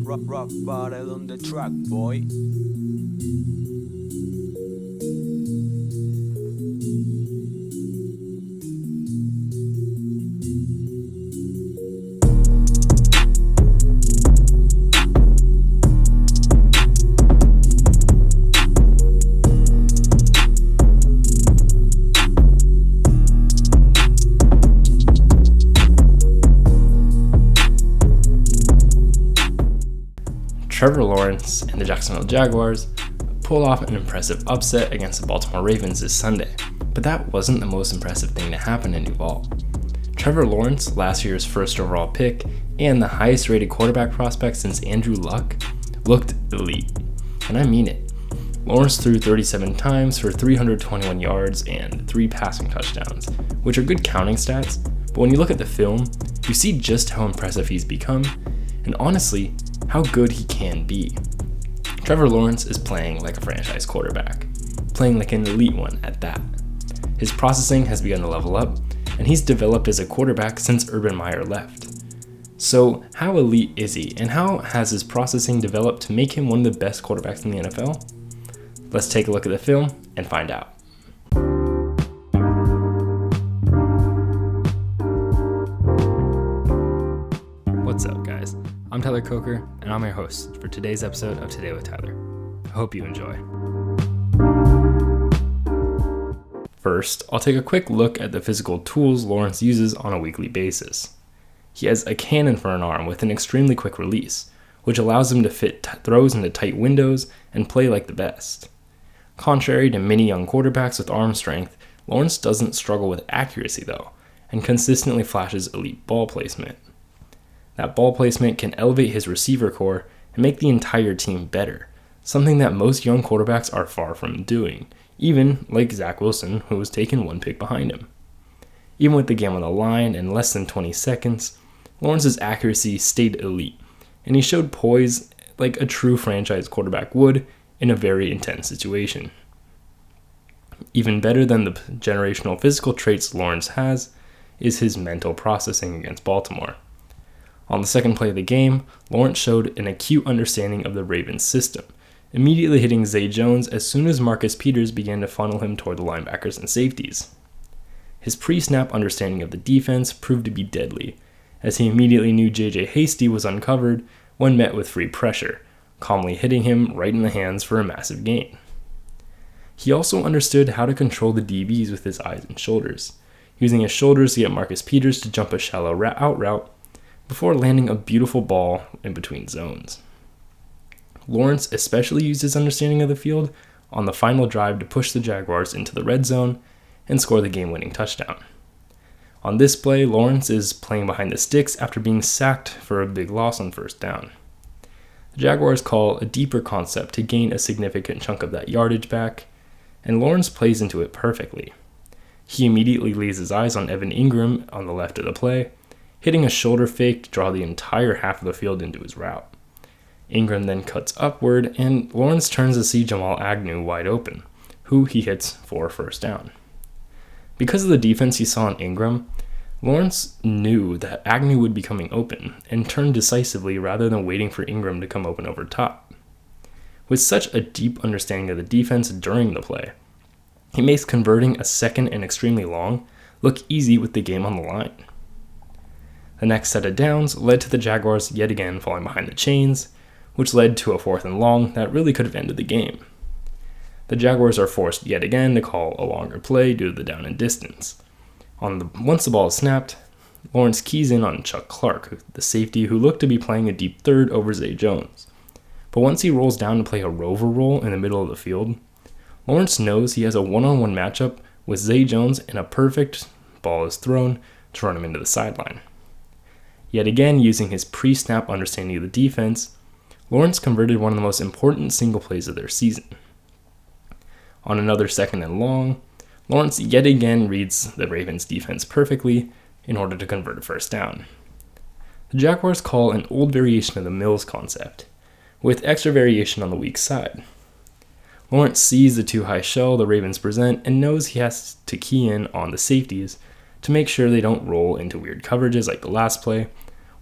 rock bottle on the track, boy. Trevor Lawrence and the Jacksonville Jaguars pulled off an impressive upset against the Baltimore Ravens this Sunday, but that wasn't the most impressive thing to happen in Uvalde. Trevor Lawrence, last year's first overall pick and the highest rated quarterback prospect since Andrew Luck, looked elite, and I mean it. Lawrence threw 37 times for 321 yards and 3 passing touchdowns, which are good counting stats, but when you look at the film, you see just how impressive he's become, and honestly, how good he can be. Trevor Lawrence is playing like a franchise quarterback, playing like an elite one at that. His processing has begun to level up, and he's developed as a quarterback since Urban Meyer left. So how elite is he, and how has his processing developed to make him one of the best quarterbacks in the NFL? Let's take a look at the film and find out. What's up, guys? I'm Tyler Coker, and I'm your host for today's episode of Today with Tyler. I hope you enjoy. First, I'll take a quick look at the physical tools Lawrence uses on a weekly basis. He has a cannon for an arm with an extremely quick release, which allows him to fit throws into tight windows and play like the best. Contrary to many young quarterbacks with arm strength, Lawrence doesn't struggle with accuracy though, and consistently flashes elite ball placement. That ball placement can elevate his receiver core and make the entire team better, something that most young quarterbacks are far from doing, even like Zach Wilson, who was taken one pick behind him. Even with the game on the line in less than 20 seconds, Lawrence's accuracy stayed elite, and he showed poise like a true franchise quarterback would in a very intense situation. Even better than the generational physical traits Lawrence has is his mental processing against Baltimore. On the second play of the game, Lawrence showed an acute understanding of the Ravens system, immediately hitting Zay Jones as soon as Marcus Peters began to funnel him toward the linebackers and safeties. His pre-snap understanding of the defense proved to be deadly, as he immediately knew J.J. Hasty was uncovered when met with free pressure, calmly hitting him right in the hands for a massive gain. He also understood how to control the DBs with his eyes and shoulders, using his shoulders to get Marcus Peters to jump a shallow out route before landing a beautiful ball in between zones. Lawrence especially used his understanding of the field on the final drive to push the Jaguars into the red zone and score the game-winning touchdown. On this play, Lawrence is playing behind the sticks after being sacked for a big loss on first down. The Jaguars call a deeper concept to gain a significant chunk of that yardage back, and Lawrence plays into it perfectly. He immediately lays his eyes on Evan Ingram on the left of the play, hitting a shoulder fake to draw the entire half of the field into his route. Ingram then cuts upward, and Lawrence turns to see Jamal Agnew wide open, who he hits for a first down. Because of the defense he saw in Ingram, Lawrence knew that Agnew would be coming open and turned decisively rather than waiting for Ingram to come open over top. With such a deep understanding of the defense during the play, he makes converting a second and extremely long look easy with the game on the line. The next set of downs led to the Jaguars yet again falling behind the chains, which led to a 4th and long that really could have ended the game. The Jaguars are forced yet again to call a longer play due to the down and distance. Once the ball is snapped, Lawrence keys in on Chuck Clark, the safety who looked to be playing a deep third over Zay Jones. But once he rolls down to play a rover roll in the middle of the field, Lawrence knows he has a one-on-one matchup with Zay Jones and a perfect ball is thrown to run him into the sideline. Yet again, using his pre-snap understanding of the defense, Lawrence converted one of the most important single plays of their season. On another 2nd and long, Lawrence yet again reads the Ravens defense perfectly in order to convert a first down. The Jaguars call an old variation of the Mills concept, with extra variation on the weak side. Lawrence sees the too high shell the Ravens present and knows he has to key in on the safeties to make sure they don't roll into weird coverages like the last play,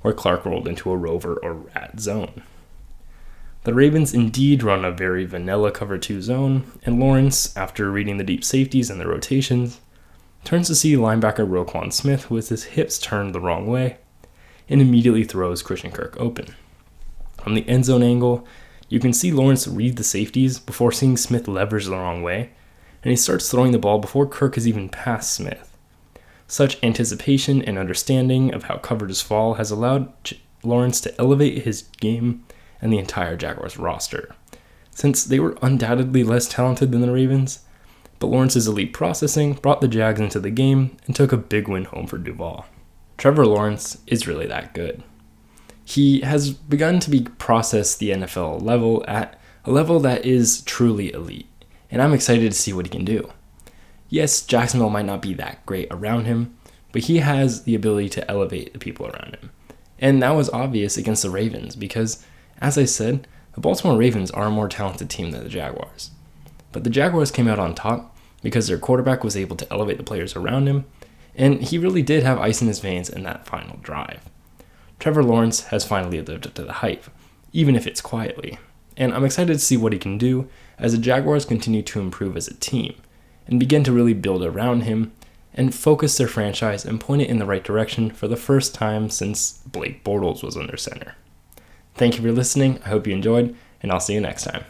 where Clark rolled into a rover or rat zone. The Ravens indeed run a very vanilla cover 2 zone, and Lawrence, after reading the deep safeties and the rotations, turns to see linebacker Roquan Smith with his hips turned the wrong way, and immediately throws Christian Kirk open. From the end zone angle, you can see Lawrence read the safeties before seeing Smith leverage the wrong way, and he starts throwing the ball before Kirk has even passed Smith. Such anticipation and understanding of how coverages fall has allowed Lawrence to elevate his game and the entire Jaguars roster. Since they were undoubtedly less talented than the Ravens, but Lawrence's elite processing brought the Jags into the game and took a big win home for Duval. Trevor Lawrence is really that good. He has begun to be processed the NFL level at a level that is truly elite, and I'm excited to see what he can do. Yes, Jacksonville might not be that great around him, but he has the ability to elevate the people around him. And that was obvious against the Ravens because, as I said, the Baltimore Ravens are a more talented team than the Jaguars. But the Jaguars came out on top because their quarterback was able to elevate the players around him, and he really did have ice in his veins in that final drive. Trevor Lawrence has finally lived up to the hype, even if it's quietly, and I'm excited to see what he can do as the Jaguars continue to improve as a team and begin to really build around him and focus their franchise and point it in the right direction for the first time since Blake Bortles was under center. Thank you for listening. I hope you enjoyed, and I'll see you next time.